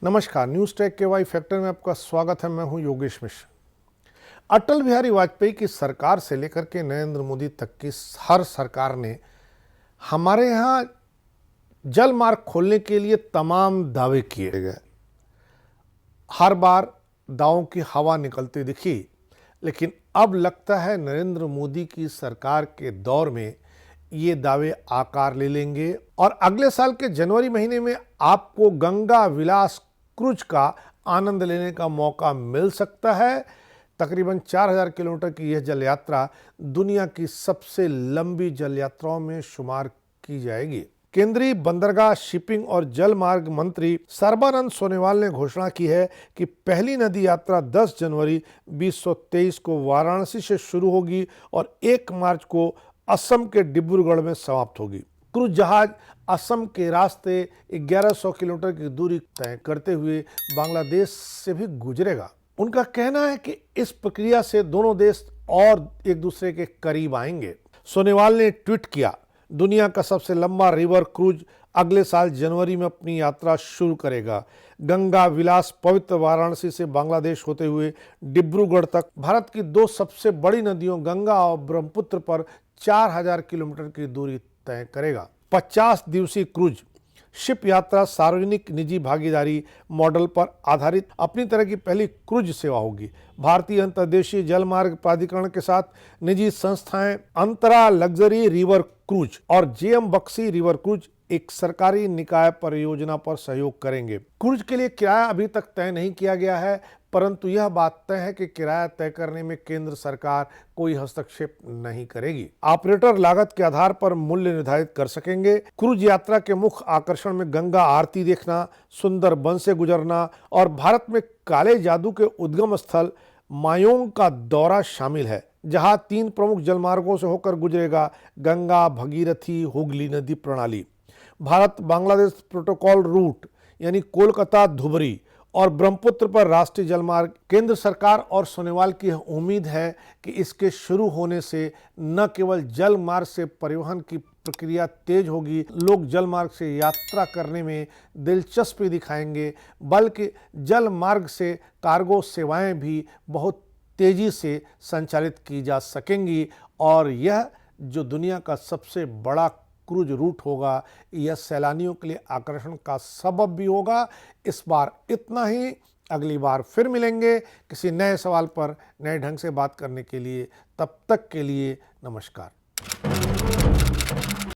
नमस्कार, news track के Y factor में आपका स्वागत है। मैं हूं योगेश मिश्र। अटल बिहारी वाजपेयी की सरकार से लेकर के नरेंद्र मोदी तक की हर सरकार ने हमारे यहाँ जल मार्ग खोलने के लिए तमाम दावे किए गए। हर बार दावों की हवा निकलती दिखी, लेकिन अब लगता है नरेंद्र मोदी की सरकार के दौर में ये दावे आकार ले लेंगे और अगले साल के जनवरी महीने में आपको गंगा विलास क्रूज का आनंद लेने का मौका मिल सकता है। तकरीबन 4000 किलोमीटर की यह जल यात्रा दुनिया की सबसे लंबी जल यात्राओं में शुमार की जाएगी। केंद्रीय बंदरगाह, शिपिंग और जल मार्ग मंत्री सर्बानंद सोनोवाल ने घोषणा की है कि पहली नदी यात्रा 10 जनवरी 2023 को वाराणसी से शुरू होगी और 1 मार्च को असम के डिब्रूगढ़ में समाप्त होगी। क्रूज जहाज असम के रास्ते 1100 किलोमीटर की दूरी तय करते हुए बांग्लादेश से भी गुजरेगा। उनका कहना है कि इस प्रक्रिया से दोनों देश और एक दूसरे के करीब आएंगे। सोनोवाल ने ट्वीट किया, दुनिया का सबसे लंबा रिवर क्रूज अगले साल जनवरी में अपनी यात्रा शुरू करेगा। गंगा विलास पवित्र वाराणसी से बांग्लादेश होते हुए डिब्रूगढ़ तक भारत की 2 सबसे बड़ी नदियों गंगा और ब्रह्मपुत्र पर 4000 किलोमीटर की दूरी तय करेगा। 50 दिवसीय क्रूज शिप यात्रा सार्वजनिक निजी भागीदारी मॉडल पर आधारित अपनी तरह की पहली क्रूज सेवा होगी। भारतीय अंतर्देशीय जलमार्ग प्राधिकरण के साथ निजी संस्थाएं अंतरा लग्जरी रिवर क्रूज और जेएम बक्सी रिवर क्रूज एक सरकारी निकाय परियोजना पर सहयोग करेंगे। क्रूज के लिए किराया अभी तक तय नहीं किया गया है, परंतु यह बात तय है कि किराया तय करने में केंद्र सरकार कोई हस्तक्षेप नहीं करेगी। ऑपरेटर लागत के आधार पर मूल्य निर्धारित कर सकेंगे। क्रूज यात्रा के मुख्य आकर्षण में गंगा आरती देखना, सुंदर वन से गुजरना और भारत में काले जादू के उद्गम स्थल मायोंग का दौरा शामिल है, जहां 3 प्रमुख जलमार्गों से होकर गुजरेगा गंगा, भगीरथी, हुगली नदी प्रणाली। भारत बांग्लादेश प्रोटोकॉल रूट यानी कोलकाता धुबरी और ब्रह्मपुत्र पर राष्ट्रीय जलमार्ग। केंद्र सरकार और सोनोवाल की उम्मीद है कि इसके शुरू होने से न केवल जल मार्ग से परिवहन की प्रक्रिया तेज होगी, लोग जल मार्ग से यात्रा करने में दिलचस्पी दिखाएंगे, बल्कि जल मार्ग से कार्गो सेवाएं भी बहुत तेजी से संचालित की जा सकेंगी और यह जो दुनिया का सबसे बड़ा क्रूज रूट होगा, यह सैलानियों के लिए आकर्षण का सबब भी होगा। इस बार इतना ही। अगली बार फिर मिलेंगे किसी नए सवाल पर नए ढंग से बात करने के लिए। तब तक के लिए नमस्कार।